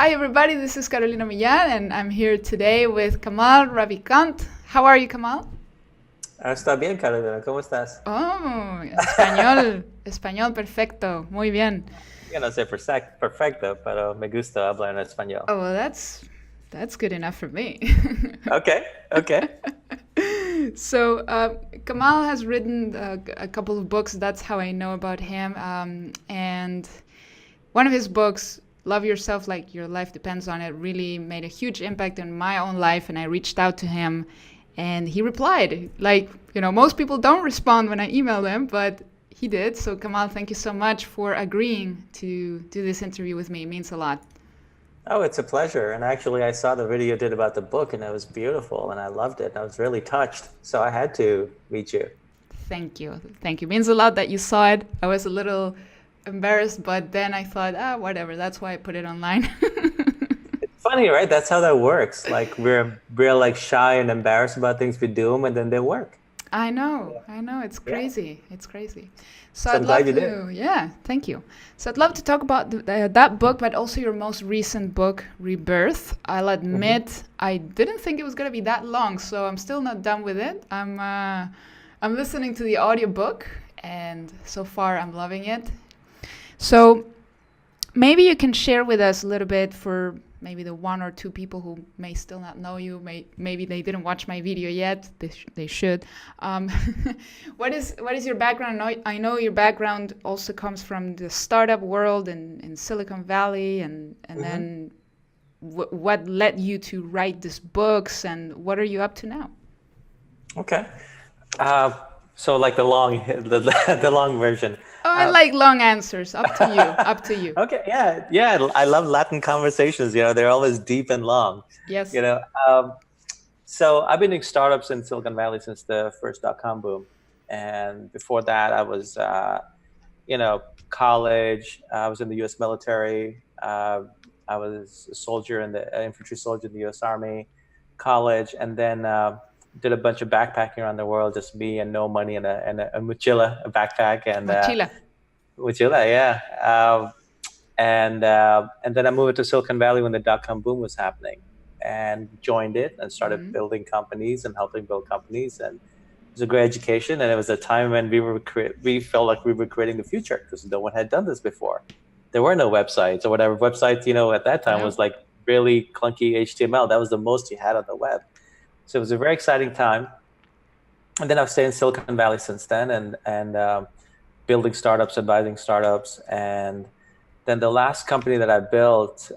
Hi everybody, this is Carolina Millan and I'm here today with Kamal Ravikant. How are you, Kamal? Está bien, Carolina. ¿Cómo estás? Oh, español, español perfecto, muy bien. Yo no sé perfecto, pero me gusta hablar en español. Oh, well, that's good enough for me. Okay, okay. So, Kamal has written a couple of books. That's how I know about him. And one of his books, Love Yourself Like Your Life Depends on It, really made a huge impact on my own life. And I reached out to him and he replied. Like, most people don't respond when I email them, but he did. So, Kamal, thank you so much for agreeing to do this interview with me. It means a lot. Oh, it's a pleasure. And actually, I saw the video you did about the book, and it was beautiful, and I loved it. And I was really touched. So I had to meet you. Thank you. Thank you. It means a lot that you saw it. I was a little embarrassed, but then I thought, whatever. That's why I put it online. Funny, right? That's how that works. Like we're like shy and embarrassed about things we do, and then they work. I know. It's Yeah. crazy. It's crazy. So So I'd I'm love glad you did. to, yeah, thank you. So I'd love to talk about that book, but also your most recent book, Rebirth. I'll Hmm. admit I didn't think it was gonna be that long, so I'm still not done with it. I'm listening to the audiobook, and so far I'm loving it. So maybe you can share with us a little bit for maybe the one or two people who may still not know you. Maybe they didn't watch my video yet. They should. Um, what is your background? I know your background also comes from the startup world in Silicon Valley, and Hmm. then what led you to write these books, and what are you up to now? Okay. Uh, so like the long version. Oh, I Uh, like long answers. Up to you. Up to you. Okay, yeah, yeah. I love Latin conversations. They're always deep and long. You Yes. know, um, so I've been in startups in Silicon Valley since the first dot-com boom, and before that, I was, college. I was in the U.S. military. I was a soldier in the infantry soldier in the U.S. Army, college, and then did a bunch of backpacking around the world, just me and no money and a mochila, a backpack, and Mochila. mochila, yeah. And then I moved to Silicon Valley when the dot-com boom was happening, and joined it and started Mm. building companies and helping build companies. And it was a great education, and it was a time when we felt like we were creating the future because no one had done this before. There were no websites or whatever. Websites, at that time No. was like really clunky HTML. That was the most you had on the web. So it was a very exciting time. And then I've stayed in Silicon Valley since then, and building startups, advising startups, and then the last company that I built,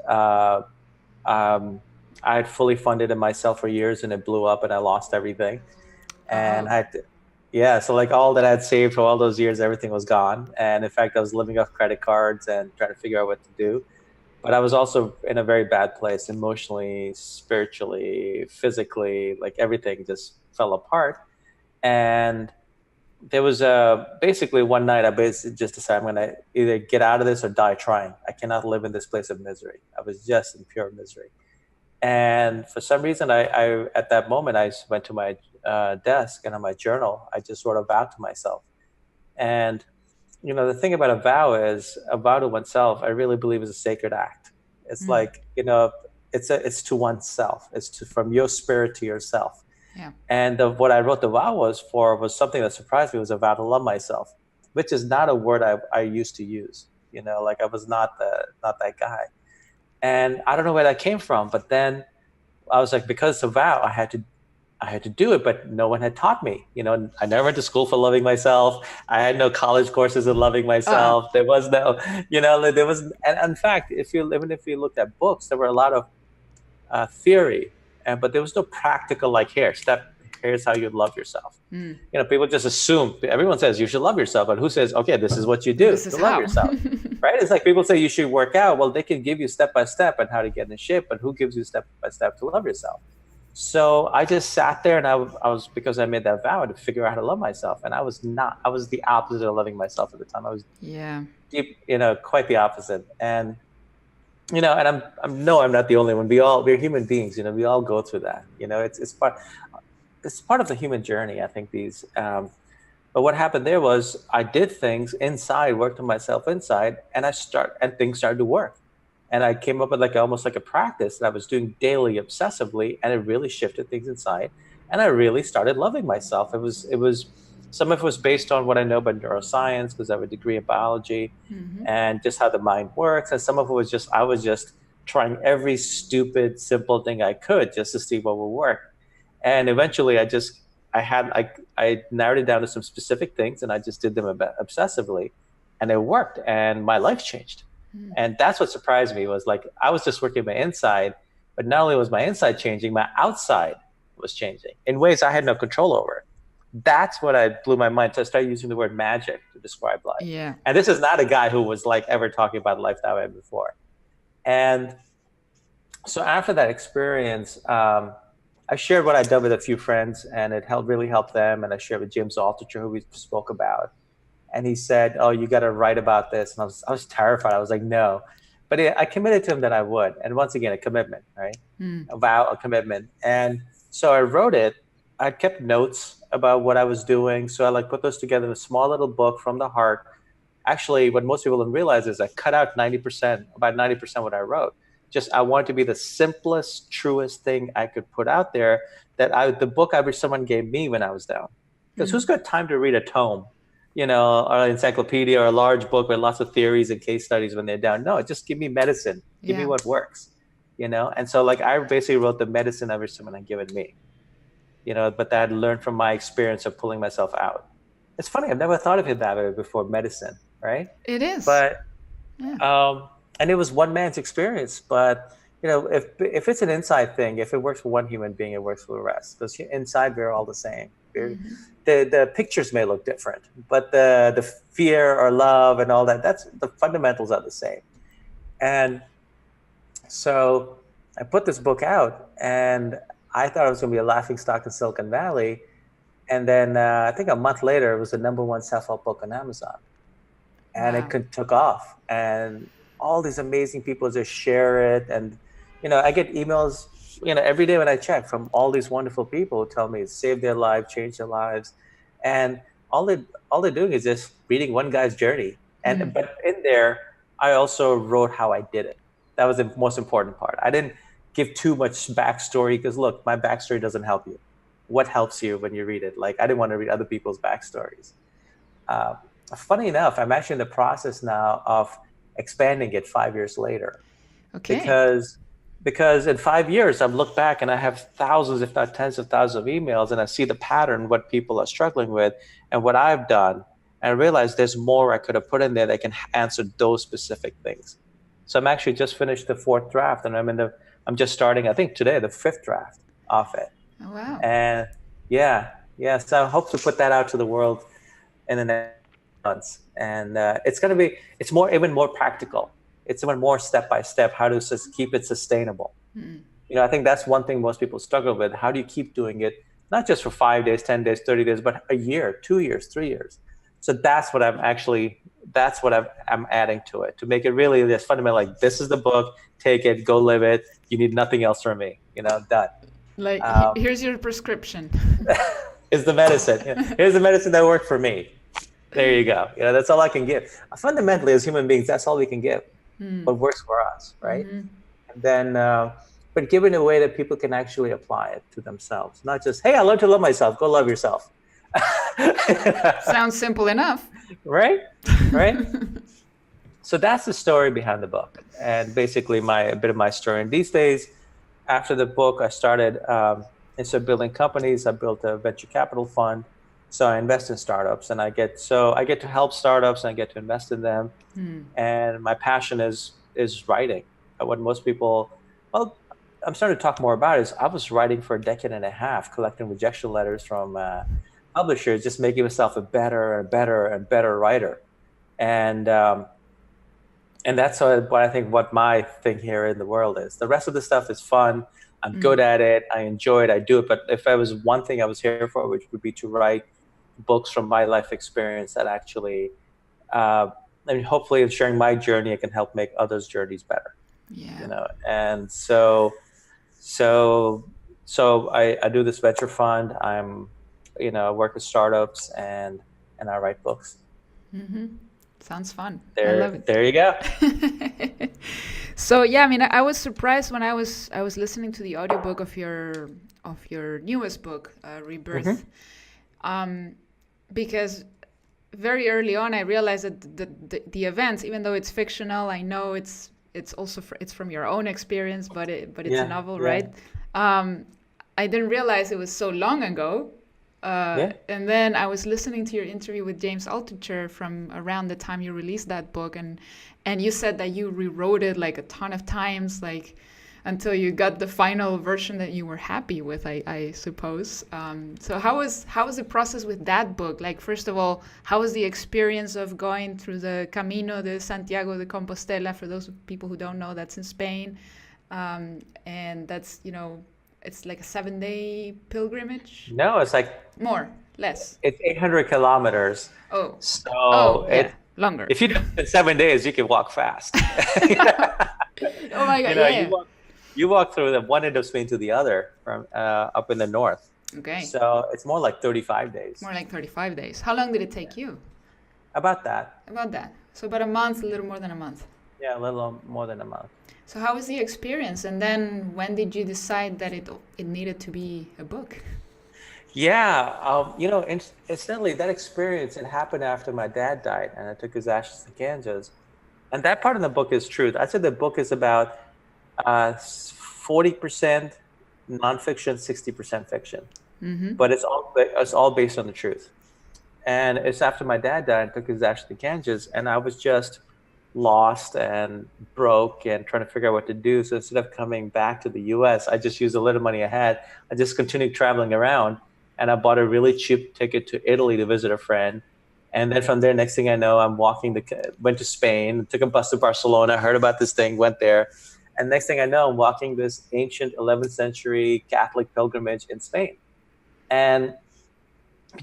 um, I had fully funded it myself for years, and it blew up, and I lost everything. And Oh. I had to, yeah, so like all that I'd saved for all those years, everything was gone. And in fact, I was living off credit cards and trying to figure out what to do. But I was also in a very bad place emotionally, spiritually, physically, like everything just fell apart. And there was basically one night I basically just decided I'm going to either get out of this or die trying. I cannot live in this place of misery. I was just in pure misery. And for some reason, I at that moment, I went to my desk, and on my journal, I just sort of vowed to myself. And the thing about a vow is a vow to oneself. I really believe is a sacred act. It's Mm. like it's to oneself. It's from your spirit to yourself. Yeah. And what I wrote the vow was something that surprised me. Was a vow to love myself, which is not a word I used to use. Like I was not that guy. And I don't know where that came from, but then I was like, because it's a vow, I had to do it, but no one had taught me. I never went to school for loving myself. I had no college courses in loving Uh, myself. There was no, there was, and in fact, even if you looked at books, there were a lot of theory, but there was no practical, like, here's how you love yourself. mm. People just assume, everyone says you should love yourself, but who says, okay, this is what you do This is to love how. yourself, right? It's like people say you should work out. Well, they can give you step by step on how to get in shape, but who gives you step by step to love yourself? So I just sat there, and I was, because I made that vow to figure out how to love myself, and I was the opposite of loving myself at the time. I was Yeah. deep, quite the opposite. And I'm no, I'm not the only one. We're human beings. We all go through that. It's part of the human journey. I think but what happened there was I did things inside, worked on myself inside, and things started to work. And I came up with like almost like a practice that I was doing daily obsessively, and it really shifted things inside. And I really started loving myself. It was some of it was based on what I know about neuroscience because I have a degree in biology Mm-hmm. and just how the mind works. And some of it was just I was just trying every stupid, simple thing I could just to see what would work. And eventually I narrowed it down to some specific things and I just did them obsessively, and it worked and my life changed. And that's what surprised me was like I was just working my inside, but not only was my inside changing, my outside was changing in ways I had no control over. That's what I blew my mind. So I started using the word magic to describe life. Yeah. And this is not a guy who was like ever talking about life that way before. And so after that experience, I shared what I'd done with a few friends, and it helped really help them. And I shared with James Altucher, who we spoke about, and he said, "Oh, you got to write about this." And I was terrified. I was like, "No," but I committed to him that I would. And once again, a commitment, right? Mm. A vow, a commitment. And so I wrote it. I kept notes about what I was doing. So I like put those together in a small little book from the heart. Actually, what most people don't realize is I cut out 90%, about 90% what I wrote. Just I wanted to be the simplest, truest thing I could put out there. The book I wish someone gave me when I was down. Because who's got time to read a tome, or an encyclopedia or a large book with lots of theories and case studies when they're down? No, just give me medicine. Give me Yeah. what works, And so like I basically wrote the medicine I wish someone had given me, but that I learned from my experience of pulling myself out. It's funny, I've never thought of it that way before, medicine, right? It is. But Yeah. and it was one man's experience, but if it's an inside thing, if it works for one human being, it works for the rest. Because inside we're all the same. The pictures may look different, but the fear or love and all that, that's the fundamentals are the same. And so I put this book out, and I thought it was going to be a laughing stock in Silicon Valley. And then I think a month later, it was the #1 self-help book on Amazon. And Wow. it took off. And all these amazing people just share it. And, I get emails, every day when I check from all these wonderful people who tell me it saved their life, changed their lives. And all they're doing is just reading one guy's journey. But in there, I also wrote how I did it. That was the most important part. I didn't give too much backstory because look, my backstory doesn't help you. What helps you when you read it? Like I didn't want to read other people's backstories. Funny enough, I'm actually in the process now of expanding it 5 years later. Okay. Because in 5 years, I've looked back and I have thousands, if not tens of thousands of emails, and I see the pattern, what people are struggling with and what I've done. And I realize there's more I could have put in there that can answer those specific things. So I'm actually just finished the 4th draft, and I'm just starting, I think today, the 5th draft of it. Oh, wow. And yeah. So I hope to put that out to the world in the next months. And it's even more practical. It's even more step by step how to just keep it sustainable. I think that's one thing most people struggle with. How do you keep doing it, not just for 5 days, 10 days, 30 days, but a year, 2 years, 3 years? So that's what I'm adding to it, to make it really this fundamental, like, this is the book, take it, go live it. You need nothing else from me, done. Like, here's your prescription. Is the medicine. Here's the medicine that worked for me. There you go. That's all I can give. Fundamentally, as human beings, that's all we can give. What works for us, right? And then, but give it in a way that people can actually apply it to themselves. Not just, hey, I learned to love myself. Go love yourself. Sounds simple enough. Right? So that's the story behind the book, and basically a bit of my story. And these days, after the book, I started instead of building companies, I built a venture capital fund. So I invest in startups, and I get to help startups, and I get to invest in them. And my passion is writing. What most people, well, I'm starting to talk more about is I was writing for a decade and a half, collecting rejection letters from publishers, just making myself a better and better and better writer. And that's what I think what my thing here in the world is. The rest of the stuff is fun. I'm good at it. I enjoy it. I do it. But if there was one thing I was here for, which would be to write books from my life experience that actually, hopefully in sharing my journey, I can help make others' journeys better. Yeah. And so I do this venture fund. I work with startups and I write books. Sounds fun. I love it. There you go. So yeah, I mean, I was surprised when I was listening to the audiobook of your newest book, Hmm. Rebirth, um, because very early on I realized that the events, even though it's fictional, I know it's also it's from your own experience, but it's a Yeah, novel, yeah, right? Um, I didn't realize it was so long ago. yeah. And then I was listening to your interview with James Altucher from around the time you released that book, and you said that you rewrote it like a ton of times, like until you got the final version that you were happy with, I suppose. So how was the process with that book? Like, first of all, how was the experience of going through the Camino de Santiago de Compostela? For those people who don't know, that's in Spain, and that's it's like a 7-day pilgrimage, No, it's like more, less. it's 800 kilometers. Oh, So oh it yeah, longer. if you do it in 7 days, you can walk fast. Oh my You God, know, yeah, yeah. you walk through the one end of Spain to the other from up in the north. Okay, So it's more like 35 days. more like 35 days. How long did it take you? About that. About that. So about a month, a little more than a month. Yeah, a little more than a month. So how was the experience? And then when did you decide that it needed to be a book? Yeah, incidentally, that experience it happened after my dad died, and I took his ashes to Ganges. And that part of the book is truth. I said the book is about 40% nonfiction, 60% fiction, Mm-hmm. but it's all based on the truth. And it's after my dad died, I took his ashes to Ganges, and I was just lost and broke and trying to figure out what to do. So instead of coming back to the US, I just used a little money I had. I just continued traveling around, and I bought a really cheap ticket to Italy to visit a friend. And then from there, next thing I know, went to Spain, took a bus to Barcelona, heard about this thing, went there. And next thing I know, I'm walking this ancient 11th century Catholic pilgrimage in Spain. And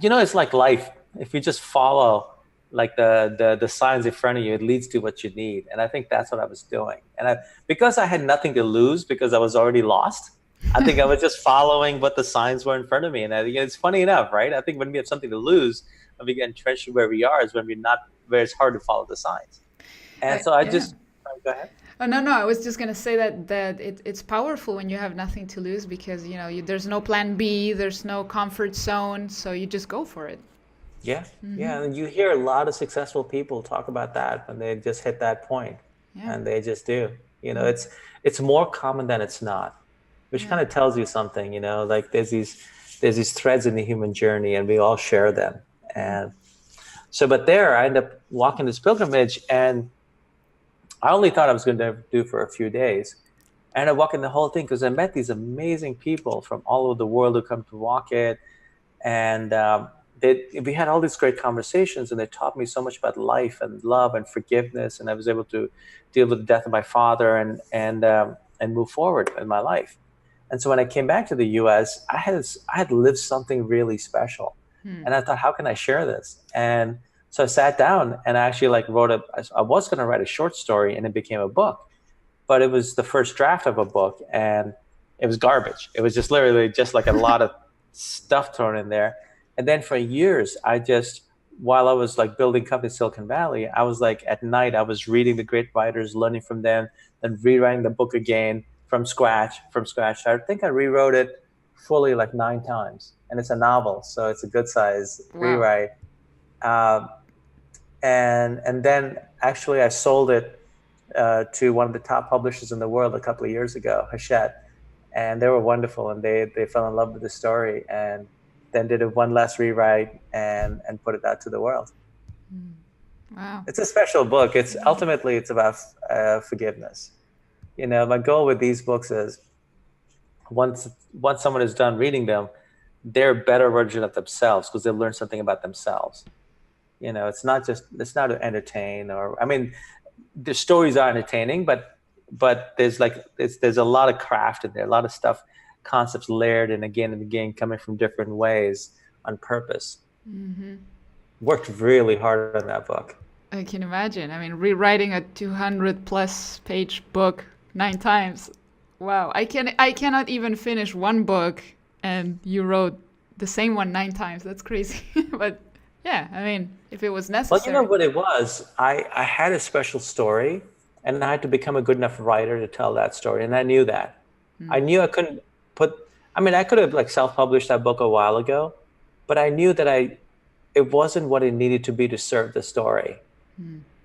it's like life. If you just follow like the signs in front of you, it leads to what you need. And I think that's what I was doing. And because I had nothing to lose, because I was already lost, I think I was just following what the signs were in front of me. And I think it's funny enough, right? I think when we have something to lose, when we get entrenched where we are, is when we're not, where it's hard to follow the signs. And so I Yeah. just go ahead. Oh no, no, I was just gonna say that it's powerful when you have nothing to lose because there's no plan B, there's no comfort zone, so you just go for it. Yeah, Mm-hmm. yeah, and you hear a lot of successful people talk about that when they just hit that point, Yeah. and they just do. Mm. It's more common than it's not, which Yeah. kind of tells you something. Like there's these threads in the human journey, and we all share them. Mm. And so, but there, I end up walking this pilgrimage, and I only thought I was going to do for a few days. And I walk in the whole thing because I met these amazing people from all over the world who come to walk it, and we had all these great conversations, and they taught me so much about life and love and forgiveness, and I was able to deal with the death of my father and move forward in my life. And so when I came back to the US, I had lived something really special, Mm. and I thought, how can I share this? And so I sat down and I actually I was going to write a short story, and it became a book, but it was the first draft of a book, and it was garbage. It was just literally just like a lot of stuff thrown in there. And then for years, while I was like building company in Silicon Valley, I was like at night, I was reading the great writers, learning from them, then rewriting the book again from scratch. I think I rewrote it fully like 9 times, and it's a novel, so it's a good size Wow. rewrite. Um, and then actually I sold it to one of the top publishers in the world a couple of years ago, Hachette, and they were wonderful, and they fell in love with the story, and then did a one last rewrite and put it out to the world. Mm. Wow. It's a special book. It's Yeah. ultimately it's about forgiveness. My goal with these books is once someone is done reading them, they're a better version of themselves because they learn something about themselves. It's not to entertain, or I mean, the stories are entertaining, but there's a lot of craft in there, a lot of stuff, concepts layered and again coming from different ways on purpose. Mm-hmm. Worked really hard on that book. I can imagine. I mean, rewriting a 200 plus page book 9 times. Wow. I cannot even finish one book and you wrote the same one 9 times. That's crazy. But yeah, I mean, if it was Well, you know necessary. what it was? I had a special story, and I had to become a good enough writer to tell that story. And I knew that. I knew I couldn't put, I mean, I could have like self-published that book a while ago, but I knew that it wasn't what it needed to be to serve the story.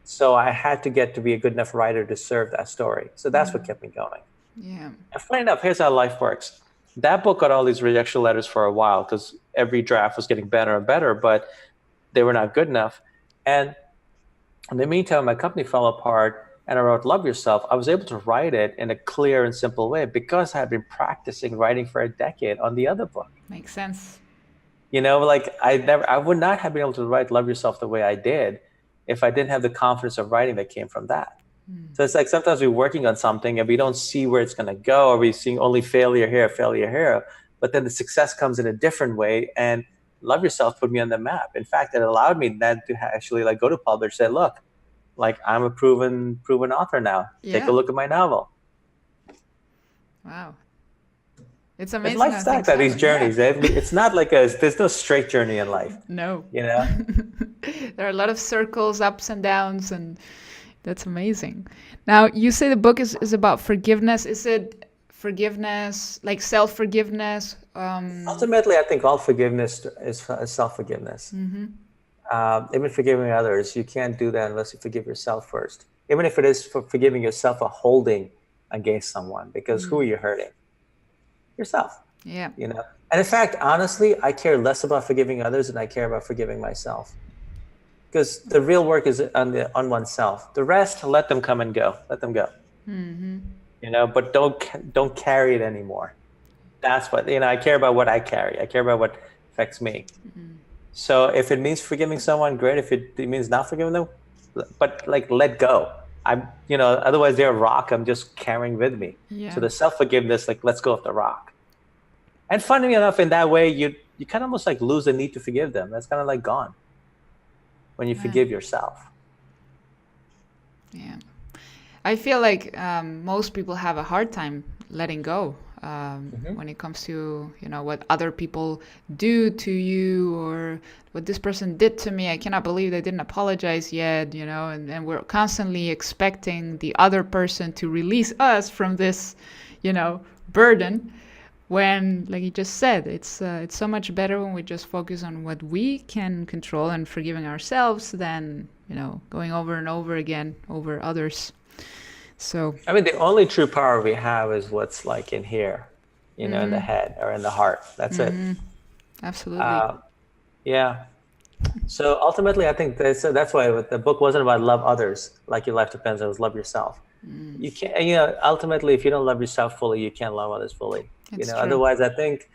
So I had to get to be a good enough writer to serve that story. So that's what kept me going. Yeah. And funny enough, here's how life works. That book got all these rejection letters for a while because every draft was getting better and better, but they were not good enough. And in the meantime, my company fell apart and I wrote Love Yourself. I was able to write it in a clear and simple way because I had been practicing writing for a decade on the other book. Makes sense. You know, like I would not have been able to write Love Yourself the way I did if I didn't have the confidence of writing that came from that. So it's like sometimes we're working on something and we don't see where it's going to go, or we're seeing only failure here, but then the success comes in a different way. And Love Yourself put me on the map. In fact, it allowed me then to actually like go to publish, say, look, like I'm a proven author now. Take a look at my novel. Wow. It's amazing. Life's like that, these journeys. Yeah. It's not like there's no straight journey in life. No. You know? There are a lot of circles, ups and downs, and that's amazing. Now, you say the book is about forgiveness. Is it forgiveness, like self-forgiveness? Ultimately, I think all forgiveness is self-forgiveness. Even forgiving others, you can't do that unless you forgive yourself first. Even if it is for forgiving yourself or holding against someone, because who are you hurting? Yourself. Yeah. You know. And in fact, honestly, I care less about forgiving others than I care about forgiving myself. Because the real work is on oneself. The rest, let them come and go. Let them go. You know, but don't carry it anymore. That's what, you know, I care about what I carry. I care about what affects me. So if it means forgiving someone, great. If it means not forgiving them, but like let go. You know, otherwise they're a rock I'm just carrying with me. Yeah. So the self-forgiveness, like let's go off the rock. And funny enough, in that way, you kind of almost like lose the need to forgive them. That's kind of like gone when you forgive yourself. Yeah. I feel like most people have a hard time letting go when it comes to, you know, what other people do to you or what this person did to me. I cannot believe they didn't apologize yet, you know, and we're constantly expecting the other person to release us from this, you know, burden. When, like you just said, it's so much better when we just focus on what we can control and forgiving ourselves than, you know, going over and over again over others. So I mean, the only true power we have is what's like in here, you know, in the head or in the heart. That's it. Absolutely. Yeah. So ultimately, I think that's why the book wasn't about love others like your life depends. It was love yourself. You can't, you know, ultimately, if you don't love yourself fully, you can't love others fully. It's you know, true. Otherwise, I think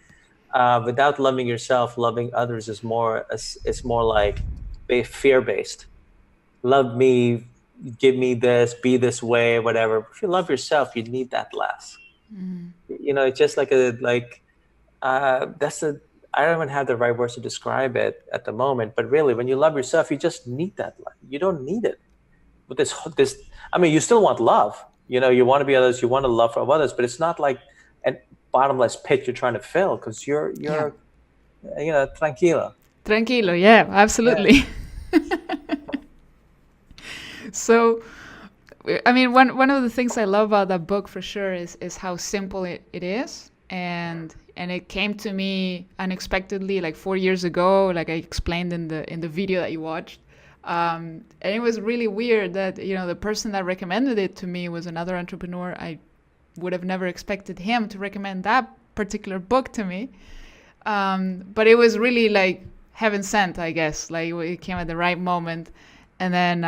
without loving yourself, loving others is more like fear-based. Love me, give me this, be this way, whatever. If you love yourself, you need that less. You know, it's just like I don't even have the right words to describe it at the moment, but really, when you love yourself, you just need that love. You don't need it. But this, I mean, you still want love. You know, you want to be others, you want to love from others, but it's not like a bottomless pit you're trying to fill because you're you know, tranquilo. Tranquilo, yeah, absolutely. Yeah. So, I mean, one of the things I love about that book for sure is how simple it is. And it came to me unexpectedly like 4 years ago, like I explained in the video that you watched. And it was really weird that, you know, the person that recommended it to me was another entrepreneur. I would have never expected him to recommend that particular book to me. But it was really like heaven sent, I guess. Like it came at the right moment. And then,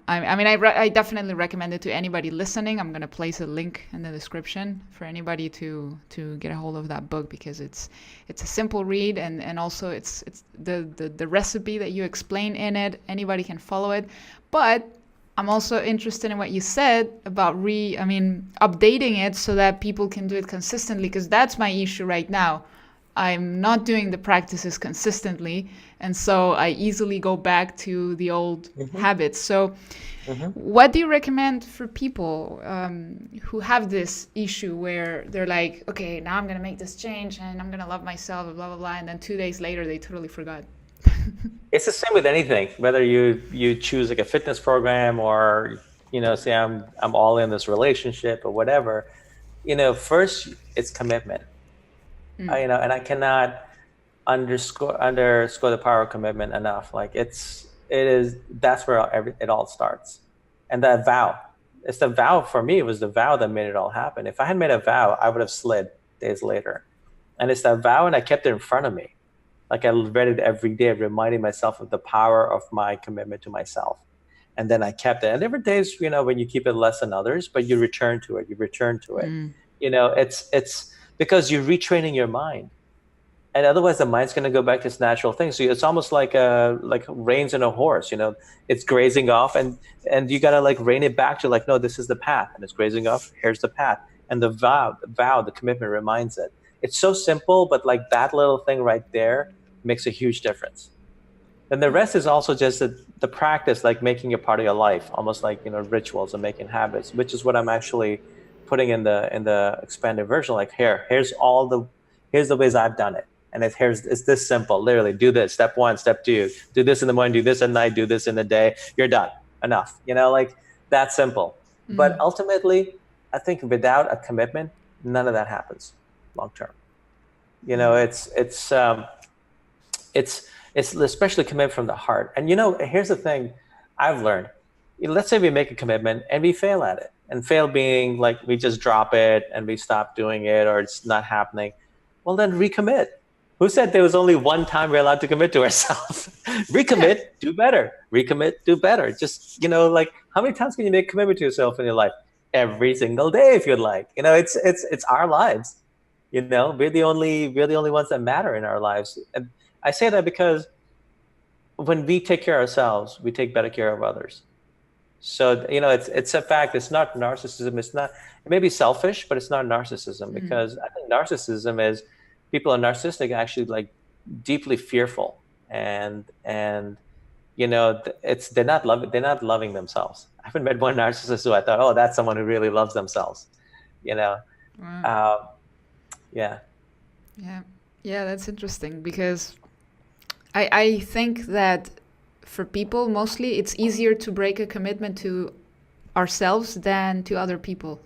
I definitely recommend it to anybody listening. I'm going to place a link in the description for anybody to get a hold of that book because it's a simple read and also it's the recipe that you explain in it. Anybody can follow it. But I'm also interested in what you said about updating it so that people can do it consistently because that's my issue right now. I'm not doing the practices consistently, and so I easily go back to the old habits. So what do you recommend for people who have this issue where they're like, okay, now I'm going to make this change and I'm going to love myself, blah, blah, blah, and then 2 days later they totally forgot? It's the same with anything, whether you choose like a fitness program or say I'm all in this relationship or whatever, first it's commitment. And I cannot underscore the power of commitment enough. Like that's where it all starts. And that vow, it's the vow for me. It was the vow that made it all happen. If I had made a vow, I would have slid days later. And it's that vow, and I kept it in front of me. Like I read it every day, reminding myself of the power of my commitment to myself. And then I kept it. And there were days, when you keep it less than others, but you return to it. It's because you're retraining your mind. And otherwise the mind's going to go back to its natural thing. So it's almost like reins in a horse, it's grazing off, and you got to like rein it back to like, no, this is the path, and it's grazing off. Here's the path. And the vow, the commitment reminds it. It's so simple, but like that little thing right there makes a huge difference. And the rest is also just the practice, like making it part of your life, almost like, rituals and making habits, which is what I'm actually putting in the expanded version. Like here's the ways I've done it. And it's this simple, literally do this, step 1, step 2, do this in the morning, do this at night, do this in the day, you're done, enough, like that simple. But ultimately, I think without a commitment, none of that happens long term. It's especially commitment from the heart. And here's the thing I've learned. Let's say we make a commitment and we fail at it, and fail being like we just drop it and we stop doing it, or it's not happening. Well, then recommit. Who said there was only one time we're allowed to commit to ourselves? Recommit, do better. Recommit, do better. Just, like how many times can you make a commitment to yourself in your life? Every single day, if you'd like. It's our lives. We're the only ones that matter in our lives. And I say that because when we take care of ourselves, we take better care of others. So, it's a fact. It's not narcissism. It may be selfish, but it's not narcissism, because I think narcissism is people are narcissistic, actually like deeply fearful, and they're not loving themselves. I haven't met one narcissist who I thought, oh, that's someone who really loves themselves. Wow. Yeah, that's interesting, because I think that for people, mostly it's easier to break a commitment to ourselves than to other people.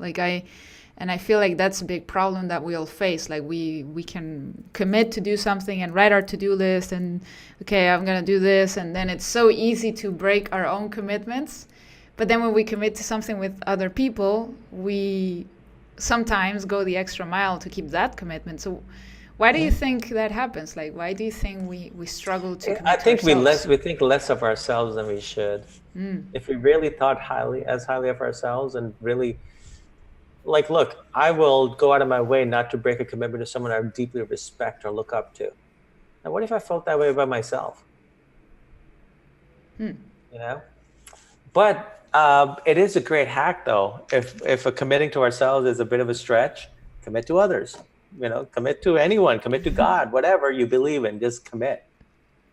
And I feel like that's a big problem that we all face. Like we can commit to do something and write our to-do list and, okay, I'm going to do this. And then it's so easy to break our own commitments. But then when we commit to something with other people, we sometimes go the extra mile to keep that commitment. So why do you think that happens? Like, why do you think we struggle to commit I think to ourselves? we think less of ourselves than we should. If we really thought highly of ourselves, and really, like, look, I will go out of my way not to break a commitment to someone I deeply respect or look up to. And what if I felt that way about myself? But it is a great hack, though. If committing to ourselves is a bit of a stretch, commit to others. Commit to anyone, commit to God, whatever you believe in, just commit.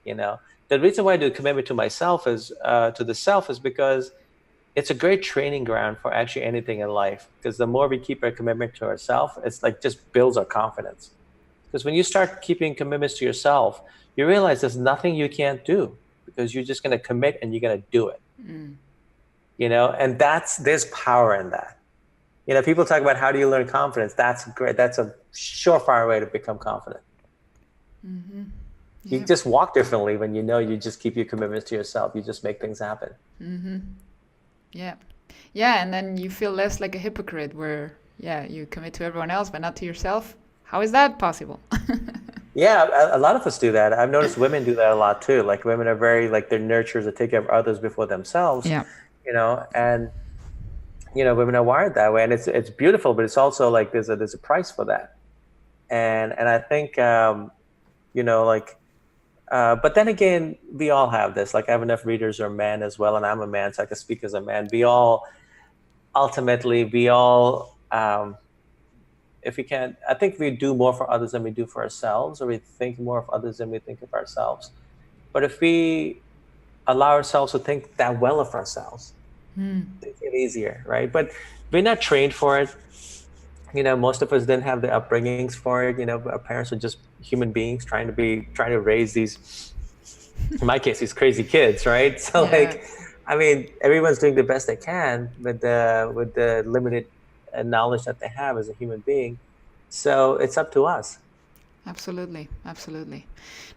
The reason why I do commitment to myself is to the self is because it's a great training ground for actually anything in life. Because the more we keep our commitment to ourselves, it's like just builds our confidence. Because when you start keeping commitments to yourself, you realize there's nothing you can't do, because you're just going to commit and you're going to do it. And there's power in that. People talk about how do you learn confidence. That's great. That's a surefire way to become confident. You just walk differently when you just keep your commitments to yourself. You just make things happen. Yeah, and then you feel less like a hypocrite where, you commit to everyone else, but not to yourself. How is that possible? Yeah, a lot of us do that. I've noticed women do that a lot too. Like women are very, like, they're nurturers that take care of others before themselves. And women are wired that way, and it's beautiful, but it's also like there's a price for that. And I think but then again, we all have this. Like I have enough readers who are men as well, and I'm a man, so I can speak as a man. We all if we can, I think we do more for others than we do for ourselves, or we think more of others than we think of ourselves. But if we allow ourselves to think that well of ourselves, it's easier, right? But we're not trained for it. Most of us didn't have the upbringings for it. Our parents are just human beings trying to raise these, in my case, these crazy kids, right? So I mean, everyone's doing the best they can with the limited knowledge that they have as a human being. So it's up to us. Absolutely, absolutely.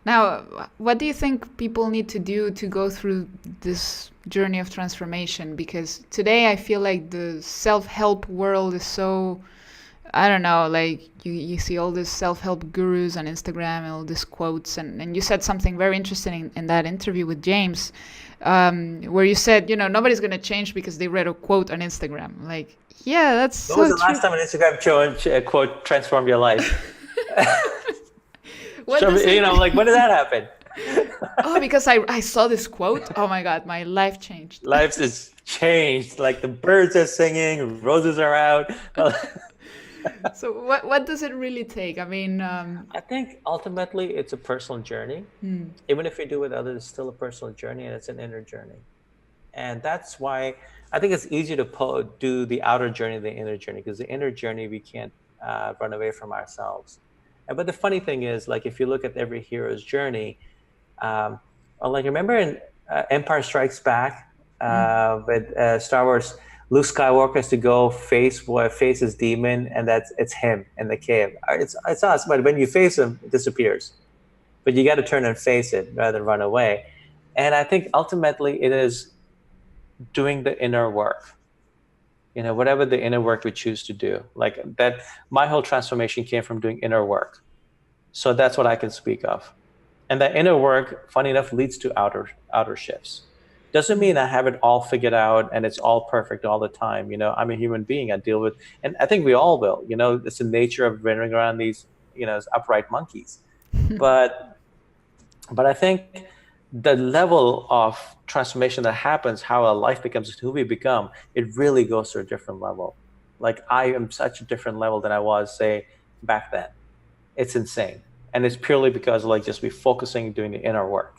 Now, what do you think people need to do to go through this journey of transformation? Because today I feel like the self-help world is so, I don't know, like you see all these self-help gurus on Instagram and all these quotes. And you said something very interesting in that interview with James, where you said, nobody's going to change because they read a quote on Instagram. Like, yeah, that's When was so the true. last time an Instagram quote transformed your life? What does it Like, when did that happen? Oh, because I saw this quote. Oh my God, my life changed. Lives is changed. Like the birds are singing, roses are out. So what does it really take? I mean, I think ultimately it's a personal journey. Even if you do with others, it's still a personal journey and it's an inner journey. And that's why I think it's easier to do the outer journey than the inner journey, because the inner journey we can't run away from ourselves. But the funny thing is, like if you look at every hero's journey, um, like remember in Empire Strikes Back with Star Wars, Luke Skywalker has to go face his demon, and it's him in the cave. It's us, but when you face him, it disappears. But you got to turn and face it rather than run away. And I think ultimately it is doing the inner work. Whatever the inner work we choose to do, like that. My whole transformation came from doing inner work, so that's what I can speak of. And that inner work, funny enough, leads to outer shifts. Doesn't mean I have it all figured out and it's all perfect all the time. I'm a human being. I deal with, and I think we all will. It's the nature of running around these, upright monkeys. But I think the level of transformation that happens, how our life becomes who we become, it really goes to a different level. Like I am such a different level than I was, say, back then. It's insane. And it's purely because like just be focusing, doing the inner work.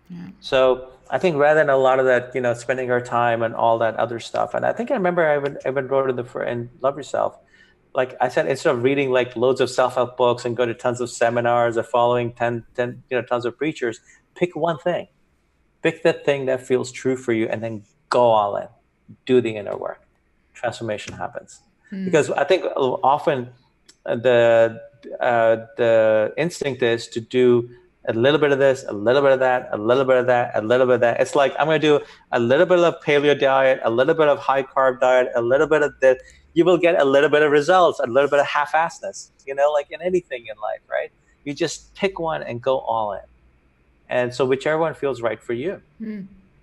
Yeah. So I think rather than a lot of that, spending our time and all that other stuff. And I think I remember I even wrote in Love Yourself. Like I said, instead of reading like loads of self-help books and go to tons of seminars or following 10 tons of preachers, pick one thing. Pick the thing that feels true for you and then go all in. Do the inner work. Transformation happens. Because I think often the instinct is to do a little bit of this, a little bit of that, a little bit of that, a little bit of that. It's like I'm going to do a little bit of paleo diet, a little bit of high carb diet, a little bit of this. You will get a little bit of results, a little bit of half-assedness, like in anything in life, right? You just pick one and go all in. And so whichever one feels right for you,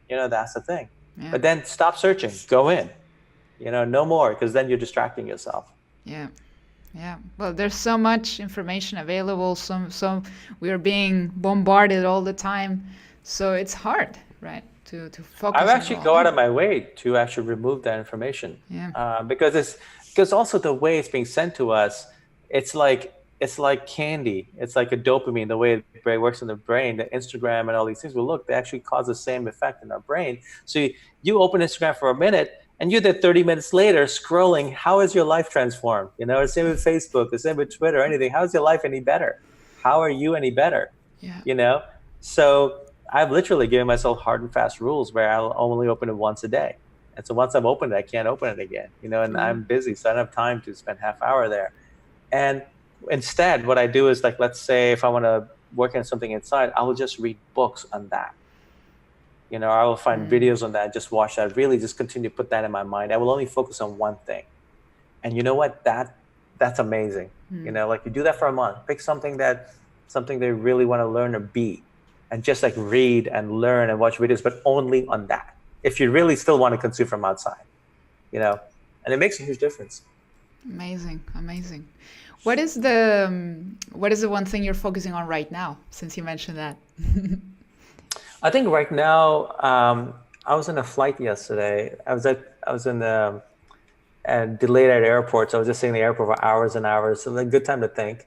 that's the thing. Yeah. But then stop searching, go in, no more, because then you're distracting yourself. Yeah. Yeah, well, there's so much information available. So we are being bombarded all the time. So it's hard, right, to focus. I actually go out of my way to actually remove that information. Yeah. Because also the way it's being sent to us, it's like candy. It's like a dopamine. The way it works in the brain, the Instagram and all these things. Well, look, they actually cause the same effect in our brain. So you open Instagram for a minute. And you're there 30 minutes later scrolling. How is your life transformed? The same with Facebook, the same with Twitter, anything. How is your life any better? How are you any better? Yeah. So I've literally given myself hard and fast rules where I'll only open it once a day. And so once I've opened it, I can't open it again, and I'm busy. So I don't have time to spend half hour there. And instead, what I do is like, let's say if I want to work on something inside, I will just read books on that. I will find videos on that, just watch that, really just continue to put that in my mind. I will only focus on one thing. And you know what? That's amazing. Like you do that for a month, pick something they really want to learn or be, and just like read and learn and watch videos, but only on that. If you really still want to consume from outside, and it makes a huge difference. Amazing. What is the one thing you're focusing on right now, since you mentioned that? I think right now, I was in a flight yesterday. I was in the delayed at airports. I was just sitting in the airport for hours and hours. So a good time to think.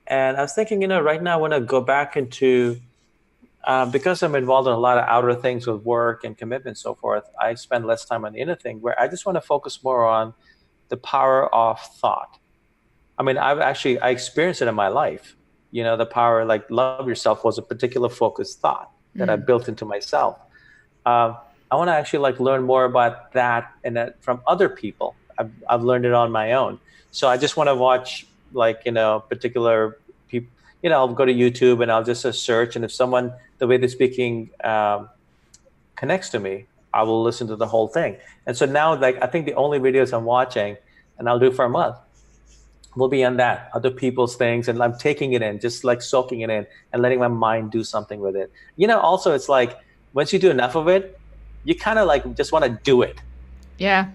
And I was thinking, right now I want to go back into, because I'm involved in a lot of outer things with work and commitment and so forth, I spend less time on the inner thing where I just want to focus more on the power of thought. I mean, I experienced it in my life. The power, like love yourself was a particular focused thought that I built into myself. I want to actually like learn more about that and that from other people. I've learned it on my own. So I just want to watch like, particular people, I'll go to YouTube and I'll just search. And if someone, the way they're speaking, connects to me, I will listen to the whole thing. And so now, like, I think the only videos I'm watching, and I'll do for a month, will be on that, other people's things. And I'm taking it in, just like soaking it in and letting my mind do something with it. Also, it's like, once you do enough of it, you kind of like just want to do it. Yeah.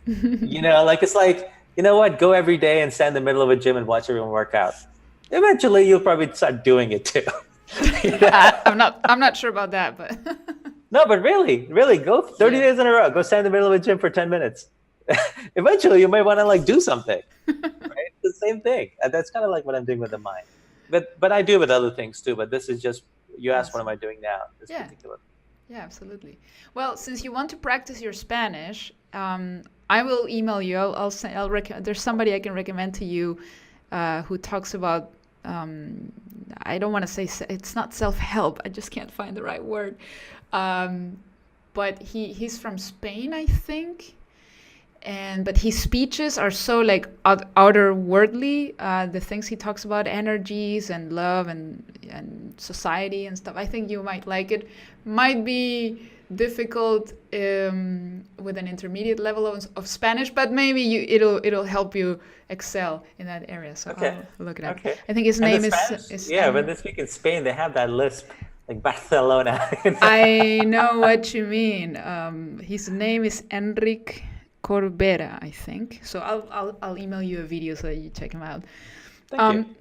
Like it's like, you know what? Go every day and stand in the middle of a gym and watch everyone work out. Eventually, you'll probably start doing it too. I'm not sure about that, but No, but really, go 30 days in a row. Go stand in the middle of a gym for 10 minutes. Eventually, you might want to like do something. Right? It's the same thing. And that's kind of like what I'm doing with the mind. But I do it with other things too. But this is just, you asked, what am I doing now? This particular. Yeah, absolutely. Well, since you want to practice your Spanish, I will email you. There's somebody I can recommend to you who talks about. I don't want to say it's not self-help. I just can't find the right word. But he's from Spain, I think. But his speeches are so like outerwardly. The things he talks about, energies and love and society and stuff. I think you might like it. Might be difficult with an intermediate level of Spanish, but maybe it'll help you excel in that area. So I'll look it up. Okay. I think his name is when they speak in Spain, they have that lisp like Barcelona. I know what you mean. His name is Enrique Corbera, I think. So I'll email you a video so that you check him out. Thank you.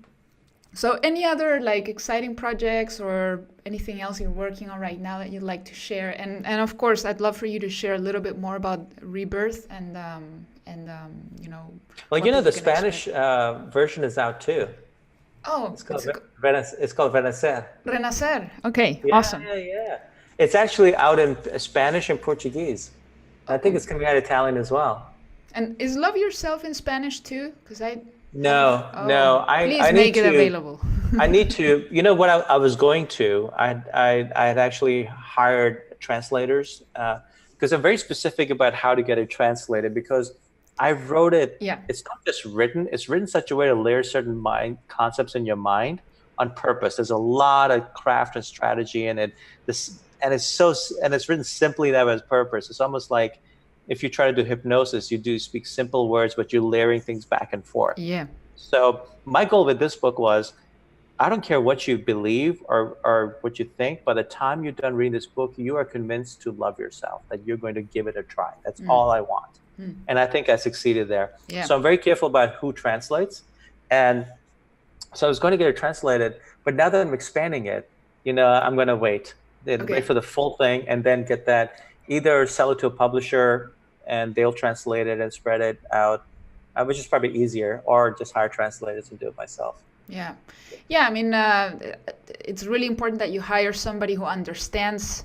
So any other like exciting projects or anything else you're working on right now that you'd like to share? And of course, I'd love for you to share a little bit more about Rebirth and Well, the Spanish version is out too. Oh, it's called Renacer. Renacer. Okay, yeah, awesome. Yeah. It's actually out in Spanish and Portuguese. I think it's coming out Italian as well. And is Love Yourself in Spanish too? Because No. Please I make it available. I need to. You know what I was going to? I had actually hired translators because I'm very specific about how to get it translated because I wrote it. Yeah. It's not just written. It's written in such a way to layer certain mind concepts in your mind on purpose. There's a lot of craft and strategy in it. And it's written simply that has purpose. It's almost like if you try to do hypnosis, you do speak simple words, but you're layering things back and forth. Yeah. So my goal with this book was, I don't care what you believe or what you think. By the time you're done reading this book, you are convinced to love yourself, that you're going to give it a try. That's all I want. And I think I succeeded there. Yeah. So I'm very careful about who translates. And so I was going to get it translated, but now that I'm expanding it, I'm going to wait for the full thing and then get that, either sell it to a publisher and they'll translate it and spread it out, which is probably easier, or just hire translators and do it myself. Yeah. I mean, it's really important that you hire somebody who understands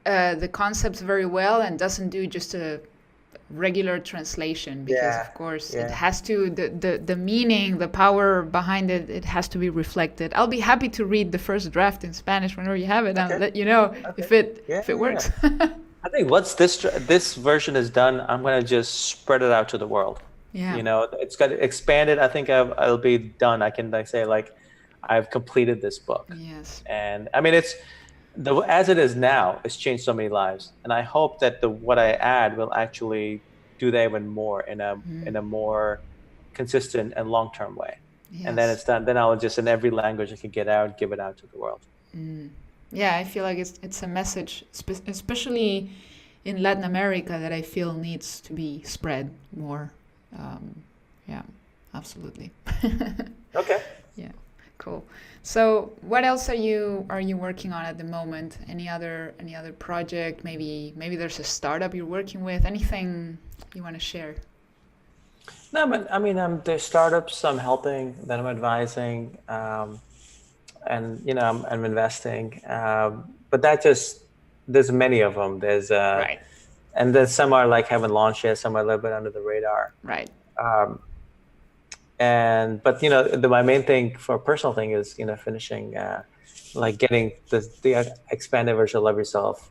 the concepts very well and doesn't do just a regular translation, because of course it has to, the meaning, the power behind it, it has to be reflected. I'll be happy to read the first draft in Spanish whenever you have it. I'll let you know if it works. I think once this version is done, I'm going to just spread it out to the world. Yeah. It's got expanded. I think I'll be done. I can say I've completed this book. Yes. And I mean, as it is now, it's changed so many lives. And I hope that what I add will actually do that even more in a more consistent and long-term way. Yes. And then it's done. Then I will just, in every language I can get out, give it out to the world. Yeah, I feel like it's a message, especially in Latin America, that I feel needs to be spread more. Yeah, absolutely. Okay. Yeah, cool. So what else are you working on at the moment? Any other project? Maybe there's a startup you're working with. Anything you want to share? No, but I mean, there's startups I'm helping, that I'm advising, and I'm investing. But there's many of them. There's right. And then some are like haven't launched yet. Some are a little bit under the radar. Right. But my main thing for a personal thing is finishing like getting the expanded version of Love Yourself,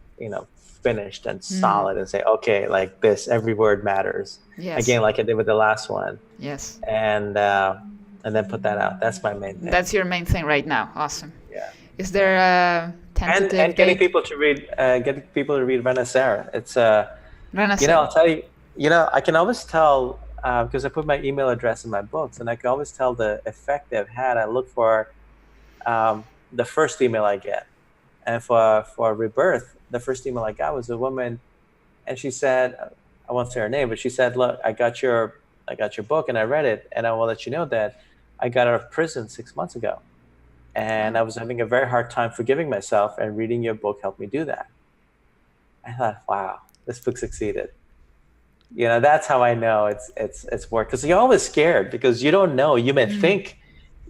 finished and solid, and say, okay, like this, every word matters. Yes. Again, like I did with the last one, Yes. and then put that out. That's my main thing. That's your main thing right now. Awesome. Yeah. Is there a tentative And getting date? people to read Renaissance. It's Renaissance. I'll tell you, I can always tell because I put my email address in my books, and I can always tell the effect they've had. I look for the first email I get, and for Rebirth, the first email I got was a woman, and she said, I won't say her name, but she said, "Look, I got your book, and I read it, and I will let you know that I got out of prison 6 months ago, and I was having a very hard time forgiving myself, and reading your book helped me do that." I thought, wow, this book succeeded. That's how I know it's worked. Because you're always scared because you don't know. You may think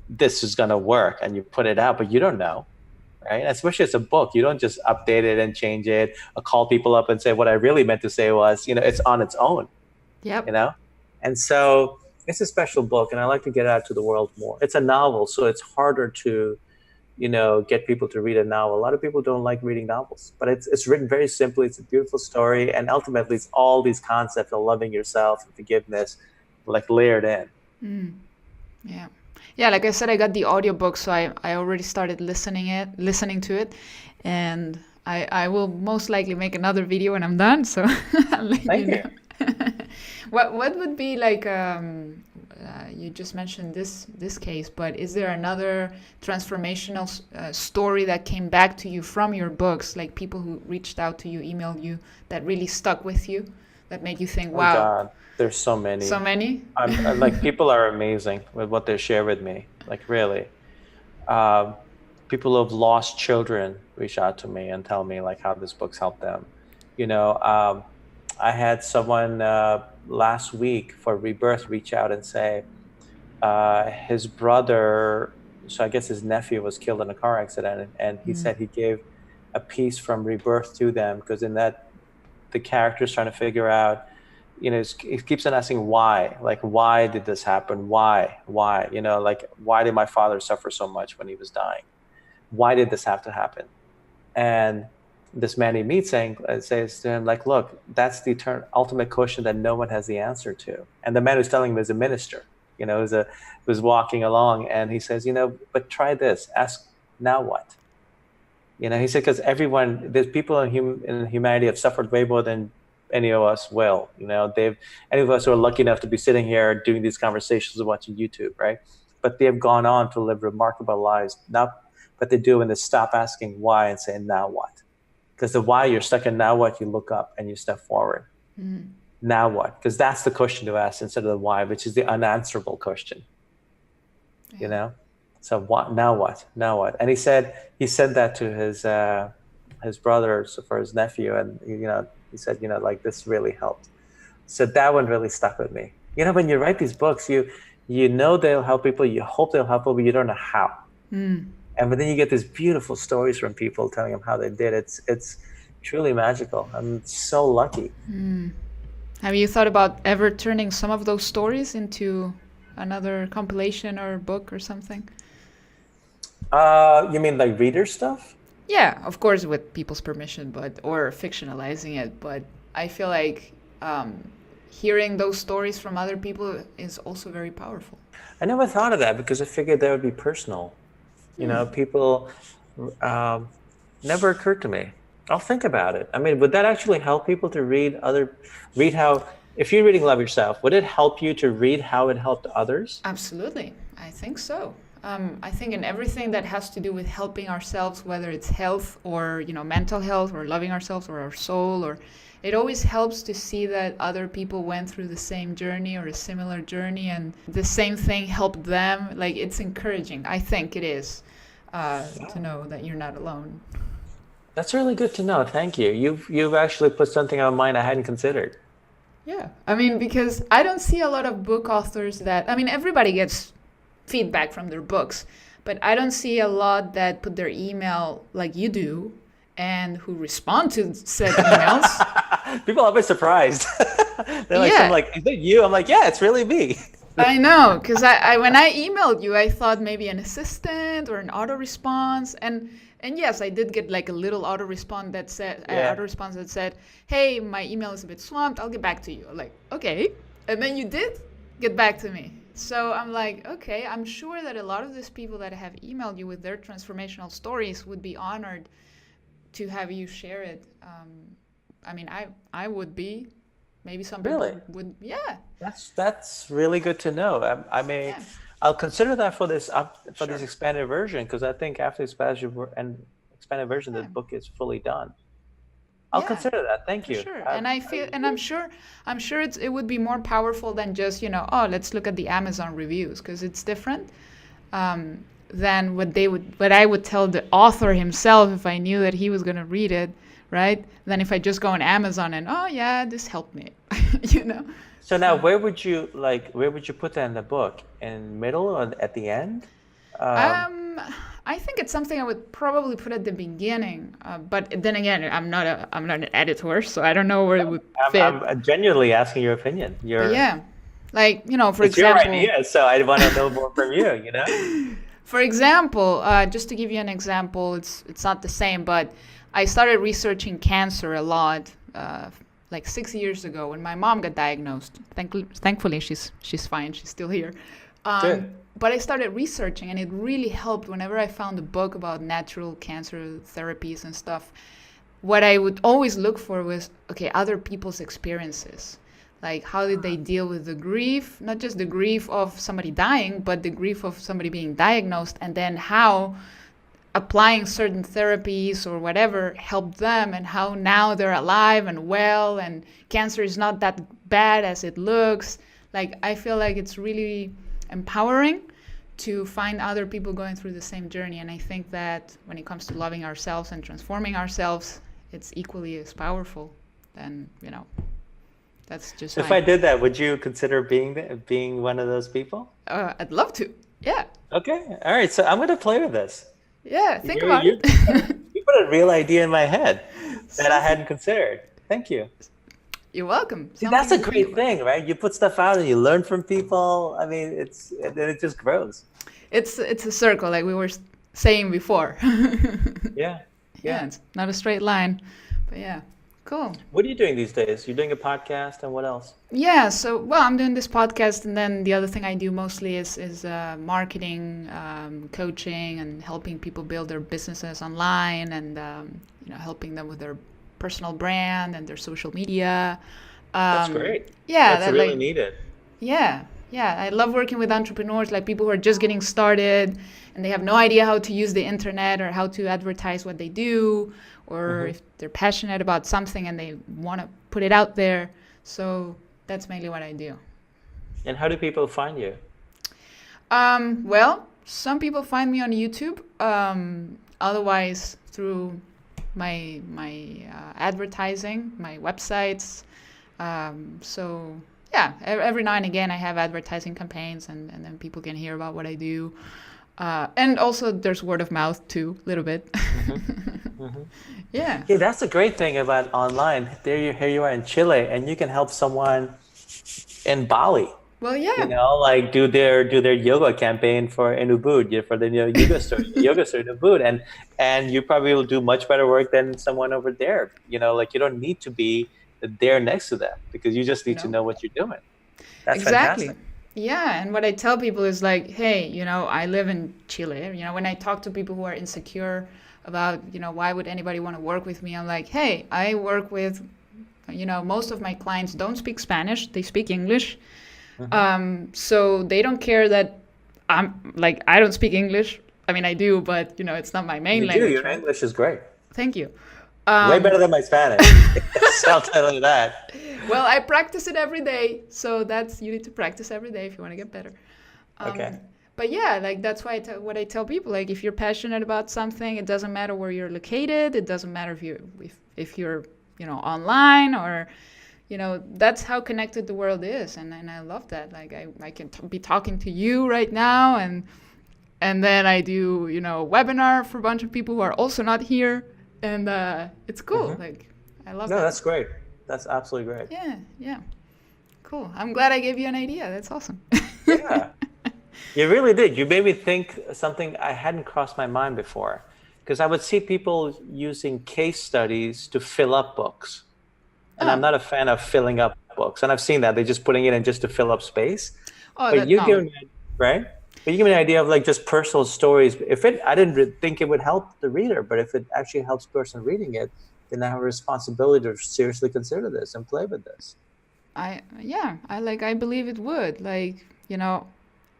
this is going to work, and you put it out, but you don't know, right? Especially as a book, you don't just update it and change it or call people up and say what I really meant to say was, it's on its own. Yep. And so it's a special book, and I like to get it out to the world more. It's a novel, so it's harder to get people to read a novel. A lot of people don't like reading novels, but it's written very simply. It's a beautiful story, and ultimately it's all these concepts of loving yourself and forgiveness, like layered in. Yeah. Yeah, like I said, I got the audiobook, so I already started listening to it, and I will most likely make another video when I'm done, so I'll let Thank you you. know. What would be like you just mentioned this case, but is there another transformational story that came back to you from your books, like people who reached out to you, emailed you, that really stuck with you, that made you think, wow? Oh God, there's so many. So many? I'm like, people are amazing with what they share with me. Like, really. People who have lost children reach out to me and tell me like how this book's helped them. I had someone last week for Rebirth reach out and say his brother, so I guess his nephew, was killed in a car accident, and he said he gave a piece from Rebirth to them because in that the character's trying to figure out, he keeps on asking why, like, why did this happen? Why, like, why did my father suffer so much when he was dying? Why did this have to happen? And this man he meets says to him, like, look, that's the ultimate question that no one has the answer to. And the man who's telling him is a minister, who's walking along, and he says, but try this, ask, now what? He said, because there's people in humanity have suffered way more than any of us will. Any of us who are lucky enough to be sitting here doing these conversations and watching YouTube, right? But they have gone on to live remarkable lives. But they do when they stop asking why and say, now what? Because the why, you're stuck in now what, you look up and you step forward. Now what? Because that's the question to ask instead of the why, which is the unanswerable question. So what? Now what? Now what? And he said that to his brother, so for his nephew, and he said, like, this really helped. So that one really stuck with me. When you write these books, you they'll help people, you hope they'll help people, but you don't know how. But then you get these beautiful stories from people telling them how they did. It's truly magical. I'm so lucky. Have you thought about ever turning some of those stories into another compilation or book or something? You mean like reader stuff? Yeah, of course, with people's permission, or fictionalizing it. But I feel like hearing those stories from other people is also very powerful. I never thought of that because I figured that would be personal. People never occurred to me. I'll think about it. I mean, would that actually help people to read how, if you're reading Love Yourself, would it help you to read how it helped others? Absolutely. I think so. I think in everything that has to do with helping ourselves, whether it's health or, mental health or loving ourselves or our soul, it always helps to see that other people went through the same journey or a similar journey and the same thing helped them. Like, it's encouraging. I think it is to know that you're not alone. That's really good to know. Thank you. You've actually put something on mind I hadn't considered. Yeah. I mean, because I don't see a lot of book authors everybody gets feedback from their books, but I don't see a lot that put their email like you do and who respond to said emails. People are always surprised. They're like, Yeah. I'm like, is it you? I'm like, yeah, it's really me. I know, because I when I emailed you, I thought maybe an assistant or an auto response, and yes, I did get like a little Yeah. auto response that said, "Hey, my email is a bit swamped. I'll get back to you." Like, okay, and then you did get back to me. So I'm like, okay, I'm sure that a lot of these people that have emailed you with their transformational stories would be honored to have you share it. I mean, I would be. Maybe some Really? people would. Yeah, That's really good to know. yeah, I'll consider that for this sure. expanded version because I think after expanded version, the Yeah. book is fully done. I'll Yeah, consider that. Thank for you. sure. And I feel, and I'm sure it would be more powerful than just, oh, let's look at the Amazon reviews because it's different than what I would tell the author himself if I knew that he was going to read it, right? Than if I just go on Amazon and, oh yeah, this helped me, you know? So now, So, where would you put that in the book? In middle or at the end? Um, um, I think it's something I would probably put at the beginning, but then again, I'm not an editor, so I don't know where it would fit. I'm genuinely asking your opinion. But yeah, like, for It's your example, idea, so I want to know more from you, you know? just to give you an example, it's not the same, but I started researching cancer a lot, like 6 years ago when my mom got diagnosed. Thankfully, she's fine. She's still here. Good. But I started researching, and it really helped whenever I found a book about natural cancer therapies and stuff. What I would always look for was, okay, other people's experiences. Like, how did they deal with the grief? Not just the grief of somebody dying, but the grief of somebody being diagnosed, and then how applying certain therapies or whatever helped them, and how now they're alive and well, and cancer is not that bad as it looks. Like, I feel like it's really empowering to find other people going through the same journey. And I think that when it comes to loving ourselves and transforming ourselves, it's equally as powerful. Then, that's just So if I did that, would you consider being one of those people? I'd love to. Yeah. Okay. All right. So I'm going to play with this. Yeah. Think You about you it. you put a real idea in my head that I Something. hadn't considered. Thank you. You're welcome. See, that's Something a to think great about. thing, right? You put stuff out and you learn from people. I mean, then it just grows. It's a circle, like we were saying before. Yeah. Yeah, Yeah. it's not a straight line, but yeah, cool. What are you doing these days? You're doing a podcast and what else? Yeah, so well, I'm doing this podcast, and then the other thing I do mostly is marketing, coaching, and helping people build their businesses online, and helping them with their personal brand and their social media. That's Um, great. yeah, That's that really like needed. yeah, yeah. I love working with entrepreneurs, like people who are just getting started and they have no idea how to use the internet or how to advertise what they do, or Hmm. if they're passionate about something and they want to put it out there. So that's mainly what I do. And how do people find you? Well, some people find me on YouTube. Otherwise, through my advertising, my websites. So yeah, every now and again I have advertising campaigns, and then people can hear about what I do. And also there's word of mouth too, a little bit. Hmm. Hmm. Yeah. Yeah, that's the great thing about online. Here you are in Chile, and you can help someone in Bali. Well, yeah. Like do their yoga campaign for in Ubud, for the yoga store in Ubud, and you probably will do much better work than someone over there. Like you don't need to be there next to them because you just need to No. know what you're doing. That's Exactly. fantastic. Yeah, and what I tell people is like, hey, I live in Chile. When I talk to people who are insecure about, why would anybody want to work with me? I'm like, hey, I work with, most of my clients don't speak Spanish, they speak English. Hmm. So they don't care that I don't speak English. I mean, I do, but it's not my main You do. language, Your right? English is great. Thank you. Way Um, better than my Spanish. So I'll tell you that. well, I practice it every day, so you need to practice every day if you want to get better. Um, Okay. but yeah, like that's why what I tell people. Like, if you're passionate about something, it doesn't matter where you're located. It doesn't matter if you're online, or that's how connected the world is, and I love that. Like, I can be talking to you right now, and then I do webinar for a bunch of people who are also not here, and it's cool. Hmm. Like, I love No, that. that's great. That's absolutely great. Yeah, yeah. Cool. I'm glad I gave you an idea. That's awesome. Yeah. You really did. You made me think something I hadn't crossed my mind before. Because I would see people using case studies to fill up books. And I'm Oh, not a fan of filling up books. And I've seen that. They're just putting it in just to fill up space. oh, But that you give no. me, right? But you give me an idea of like just personal stories. I didn't think it would help the reader, but if it actually helps the person reading it, then I have a responsibility to seriously consider this and play with this. I believe it would. Like,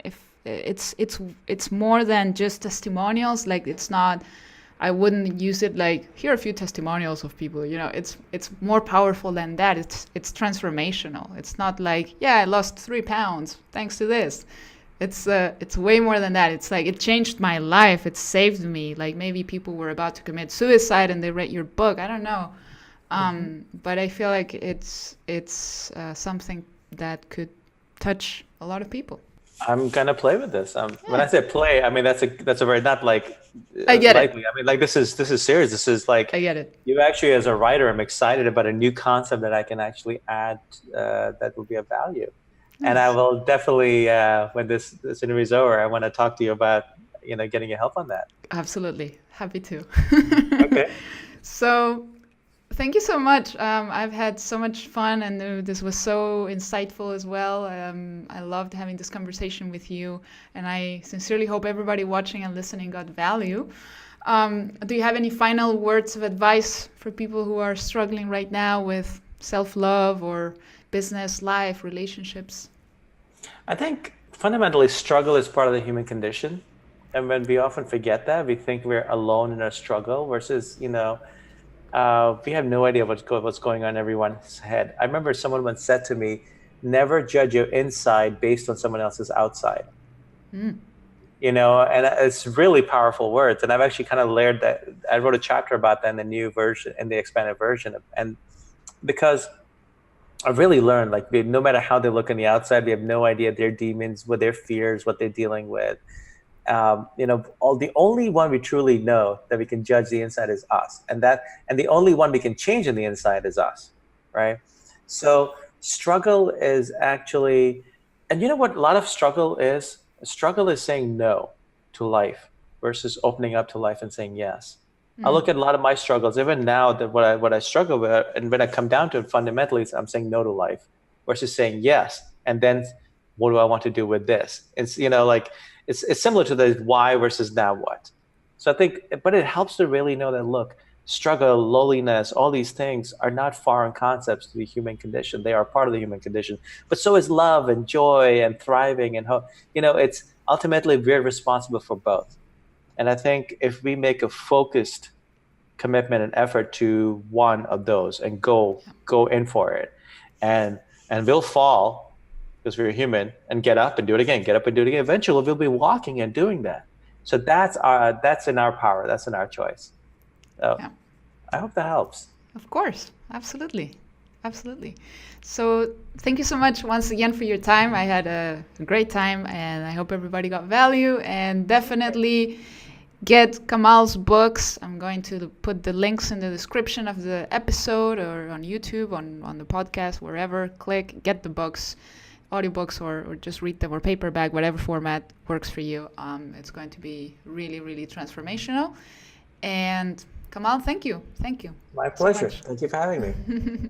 if it's more than just testimonials. Like, it's not. I wouldn't use it like, here are a few testimonials of people. It's more powerful than that. It's transformational. It's not like, yeah, I lost 3 pounds thanks to this. It's way more than that. It's like, it changed my life. It saved me. Like, maybe people were about to commit suicide and they read your book. I don't know. But I feel like it's something that could touch a lot of people. I'm gonna play with this. When I Yeah, say play, I mean that's a very not like I get it. lightly. I mean like this is serious. This is like I get it. you actually as a writer. I'm excited about a new concept that I can actually add that will be of value. And I Nice. will definitely when this interview is over, I want to talk to you about getting your help on that. Absolutely. Happy to. Okay. So, thank you so much. I've had so much fun, and this was so insightful as well. I loved having this conversation with you, and I sincerely hope everybody watching and listening got value. Do you have any final words of advice for people who are struggling right now with self-love or business, life, relationships? I think fundamentally struggle is part of the human condition. And when we often forget that, we think we're alone in our struggle versus, we have no idea what's going on in everyone's head. I remember someone once said to me, never judge your inside based on someone else's outside. And it's really powerful words. And I've actually kind of layered that. I wrote a chapter about that in the new version, in the expanded version. And because I've really learned, like, no matter how they look on the outside, we have no idea their demons, what their fears, what they're dealing with. The only one we truly know that we can judge the inside is us, and the only one we can change in the inside is us, right? So struggle is actually, and you know what? A lot of struggle is. Struggle is saying no to life versus opening up to life and saying yes. I look at a lot of my struggles, even now, that what I struggle with, and when I come down to it, fundamentally, I'm saying no to life versus saying yes, and then what do I want to do with this? It's like it's similar to the why versus now what. So I think, but it helps to really know that look, struggle, loneliness, all these things are not foreign concepts to the human condition. They are part of the human condition. But so is love and joy and thriving and hope. It's ultimately we're responsible for both. And I think if we make a focused commitment and effort to one of those and go in for it, and we'll fall because we're human, and get up and do it again, get up and do it again. Eventually we'll be walking and doing that. So that's in our power, that's in our choice. So Yeah. I hope that helps. Of course, absolutely. Absolutely. So, thank you so much once again for your time. I had a great time, and I hope everybody got value. And definitely get Kamal's books. I'm going to put the links in the description of the episode, or on YouTube, on the podcast, wherever. Click, get the books, audiobooks, or just read them, or paperback, whatever format works for you. It's going to be really, really transformational. And Kamal, thank you. Thank you My so pleasure. much. Thank you for having me.